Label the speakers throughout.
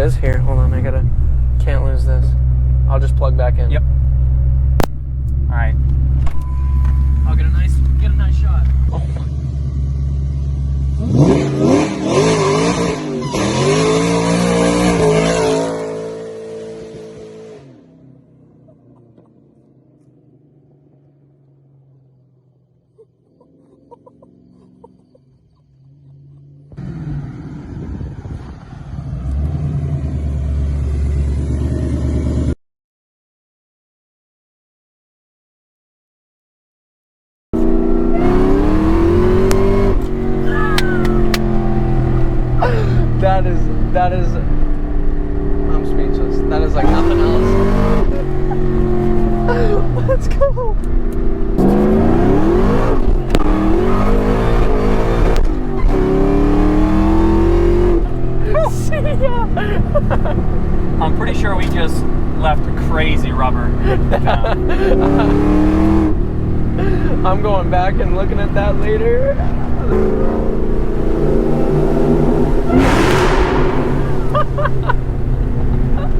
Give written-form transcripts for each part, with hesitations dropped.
Speaker 1: is. Here, hold on. Can't lose this. I'll just plug back in.
Speaker 2: Yep. All right.
Speaker 1: I'll get a nice shot. Oh. That is, I'm speechless. That is like nothing else. Let's go. See ya.
Speaker 2: I'm pretty sure we just left crazy rubber down.
Speaker 1: I'm going back and looking at that later.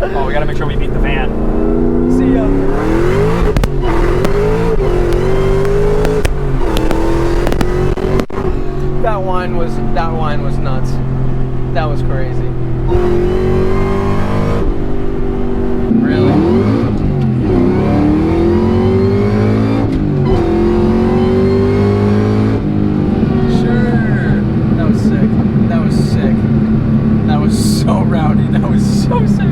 Speaker 2: Oh, we gotta make sure we beat the van.
Speaker 1: See ya. That whine was nuts. That was crazy. Really? Sure. That was sick. That was sick. That was so rowdy. That was so sick.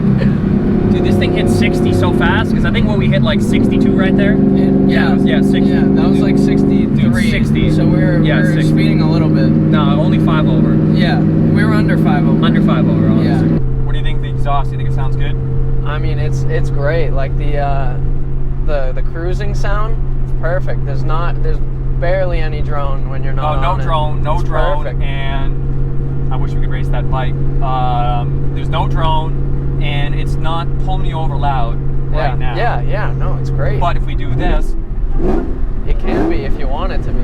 Speaker 2: Dude, this thing hit 60 so fast, because I think when we hit like 62 right there.
Speaker 1: Yeah,
Speaker 2: 60.
Speaker 1: Yeah, that was like 63.
Speaker 2: Dude, 60.
Speaker 1: So we were speeding a little bit.
Speaker 2: No, only 5 over.
Speaker 1: Yeah, we were under 5 over.
Speaker 2: Under 5 over, honestly.
Speaker 1: Yeah.
Speaker 2: What do you think of the exhaust? Do you think it sounds good?
Speaker 1: I mean, it's great. Like the cruising sound, it's perfect. There's barely any drone when you're not.
Speaker 2: No
Speaker 1: on
Speaker 2: drone,
Speaker 1: it.
Speaker 2: no
Speaker 1: It's
Speaker 2: drone,
Speaker 1: perfect.
Speaker 2: and I wish we could race that bike. There's no drone, and it's not pulling me over loud right now.
Speaker 1: Yeah, no, it's great.
Speaker 2: But if we do this,
Speaker 1: it can be if you want it to be.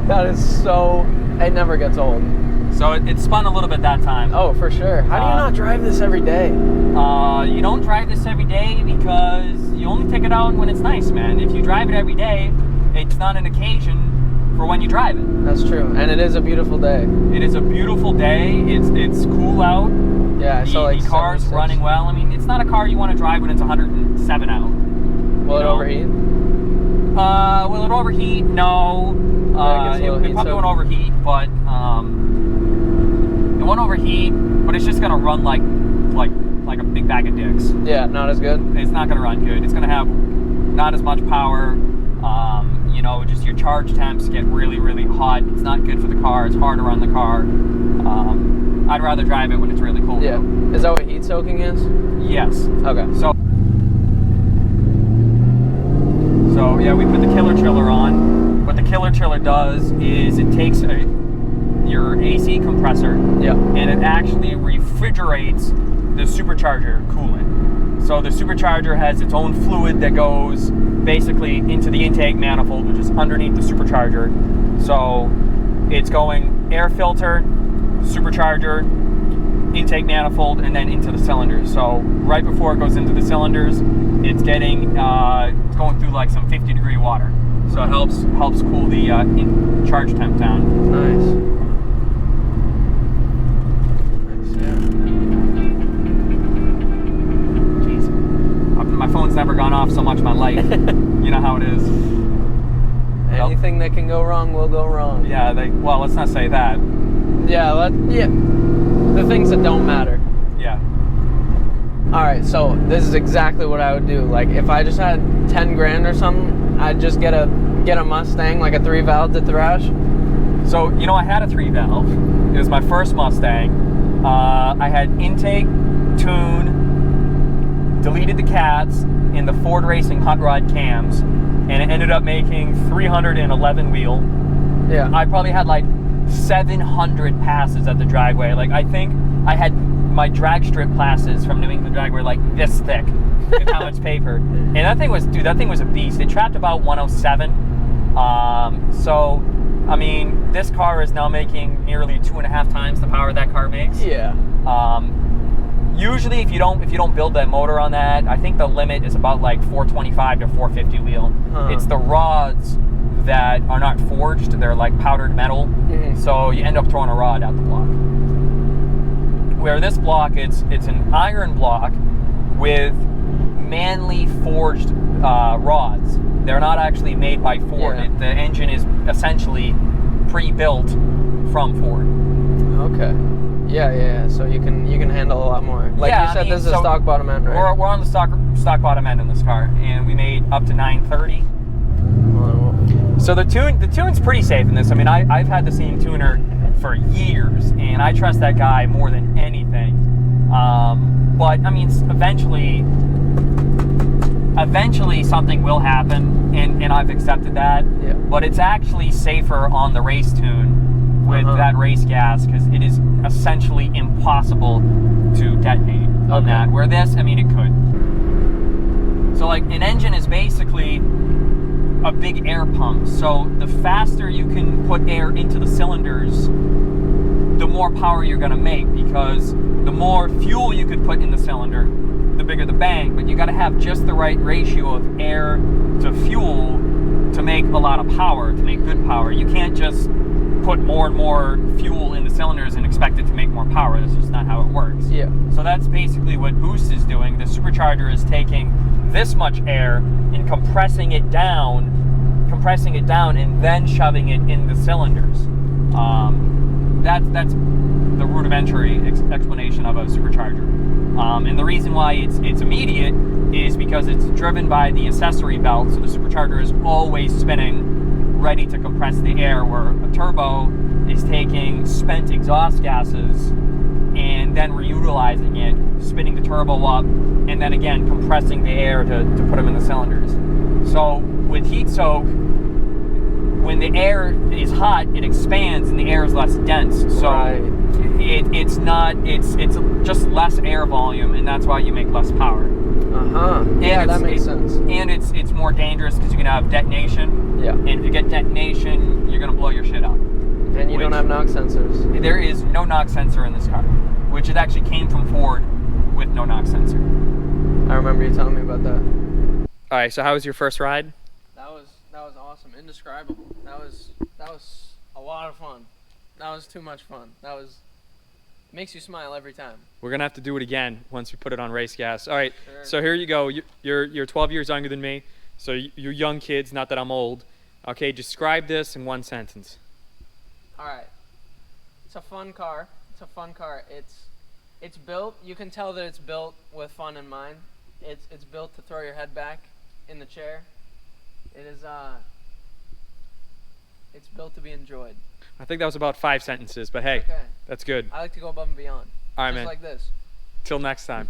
Speaker 1: That is so. It never gets old.
Speaker 2: so it spun a little bit that time.
Speaker 1: Oh, for sure. How do you not drive this every day?
Speaker 2: You don't drive this every day because you only take it out when it's nice, man. If you drive it every day, it's not an occasion for when you drive it.
Speaker 1: That's true, and it is a beautiful day.
Speaker 2: It is a beautiful day. It's cool out.
Speaker 1: Yeah, so like
Speaker 2: the car's
Speaker 1: 76.
Speaker 2: running well. I mean, it's not a car you want to drive when it's 107 out.
Speaker 1: Will it overheat?
Speaker 2: Will it overheat? No. It probably won't overheat, but it won't overheat. But it's just gonna run like a big bag of dicks.
Speaker 1: Yeah, not as good.
Speaker 2: It's not gonna run good. It's gonna have not as much power. Just your charge temps get really, really hot. It's not good for the car. It's hard to run the car. I'd rather drive it when it's really cold.
Speaker 1: Yeah. Is that what heat soaking is?
Speaker 2: Yes.
Speaker 1: Okay.
Speaker 2: So yeah, we put the killer chiller on. What the killer chiller does is it takes your AC compressor, and it actually refrigerates the supercharger coolant. So the supercharger has its own fluid that goes basically into the intake manifold, which is underneath the supercharger. So it's going air filter, supercharger, intake manifold, and then into the cylinders. So right before it goes into the cylinders, it's getting it's going through like some 50-degree water. So it helps cool the charge temp down.
Speaker 1: Nice.
Speaker 2: My phone's never gone off so much in my life. You know how it is.
Speaker 1: Anything that can go wrong will go wrong.
Speaker 2: Yeah, well, let's not say that.
Speaker 1: Yeah, the things that don't matter.
Speaker 2: Yeah.
Speaker 1: All right, so this is exactly what I would do. Like if I just had 10 grand or something, I'd just get a Mustang, like a 3-valve to thrash.
Speaker 2: So, I had a 3-valve. It was my first Mustang. I had intake, tune, deleted the cats in the Ford Racing hot rod cams, and it ended up making 311 wheel.
Speaker 1: Yeah.
Speaker 2: I probably had like 700 passes at the dragway. Like I think I had my drag strip passes from New England Dragway like this thick. Look how much paper. And that thing was a beast. It trapped about 107. So I mean, this car is now making nearly 2.5 times the power that car makes.
Speaker 1: Yeah.
Speaker 2: Usually, if you don't build that motor on that, I think the limit is about like 425 to 450 wheel. It's the rods that are not forged; they're like powdered metal. So you end up throwing a rod out the block. Where this block, it's an iron block with manually forged rods. They're not actually made by Ford.
Speaker 1: Yeah.
Speaker 2: The engine is essentially pre-built from Ford.
Speaker 1: Okay. Yeah. So you can handle a lot more. Like you said, this is a stock bottom end, right?
Speaker 2: We're on the stock bottom end in this car, and we made up to 930. So the tune's pretty safe in this. I mean, I've had the same tuner for years, and I trust that guy more than anything. But I mean, eventually something will happen, and I've accepted that.
Speaker 1: Yeah.
Speaker 2: But it's actually safer on the race tune with that race gas, because it is essentially impossible to detonate on that. Where this, I mean, it could. So like an engine is basically a big air pump. So the faster you can put air into the cylinders, the more power you're going to make, because the more fuel you could put in the cylinder, the bigger the bang. But you got to have just the right ratio of air to fuel to make a lot of power, to make good power. You can't just put more and more fuel in the cylinders and expect it to make more power. That's just not how it works.
Speaker 1: Yeah.
Speaker 2: So that's basically what Boost is doing. The Supercharger is taking this much air and compressing it down, and then shoving it in the cylinders. That's the rudimentary explanation of a Supercharger. And the reason why it's immediate is because it's driven by the accessory belt, so the Supercharger is always spinning, ready to compress the air, where a turbo is taking spent exhaust gases and then reutilizing it, spinning the turbo up, and then again compressing the air to put them in the cylinders. So with heat soak, when the air is hot, it expands and the air is less dense. So it's just less air volume, and that's why you make less power.
Speaker 1: Yeah, that makes sense.
Speaker 2: And it's more dangerous because you can have detonation.
Speaker 1: Yeah.
Speaker 2: And if you get detonation, you're gonna blow your shit up.
Speaker 1: And you don't have knock sensors.
Speaker 2: There is no knock sensor in this car, which it actually came from Ford with no knock sensor.
Speaker 1: I remember you telling me about that.
Speaker 2: All right, so how was your first ride?
Speaker 1: That was awesome, indescribable. That was a lot of fun. That was too much fun. Makes you smile every time.
Speaker 2: We're gonna have to do it again once we put it on race gas. All right,
Speaker 1: Sure.
Speaker 2: So here you go. You're 12 years younger than me, so you're young kids. Not that I'm old. Okay, describe this in one sentence.
Speaker 1: All right. It's a fun car. It's built. You can tell that it's built with fun in mind. It's built to throw your head back in the chair. It is. It's built to be enjoyed.
Speaker 2: I think that was about 5 sentences, but hey,
Speaker 1: Okay.
Speaker 2: that's good.
Speaker 1: I like to go above and beyond.
Speaker 2: All right,
Speaker 1: just
Speaker 2: man.
Speaker 1: like this.
Speaker 2: Till next time.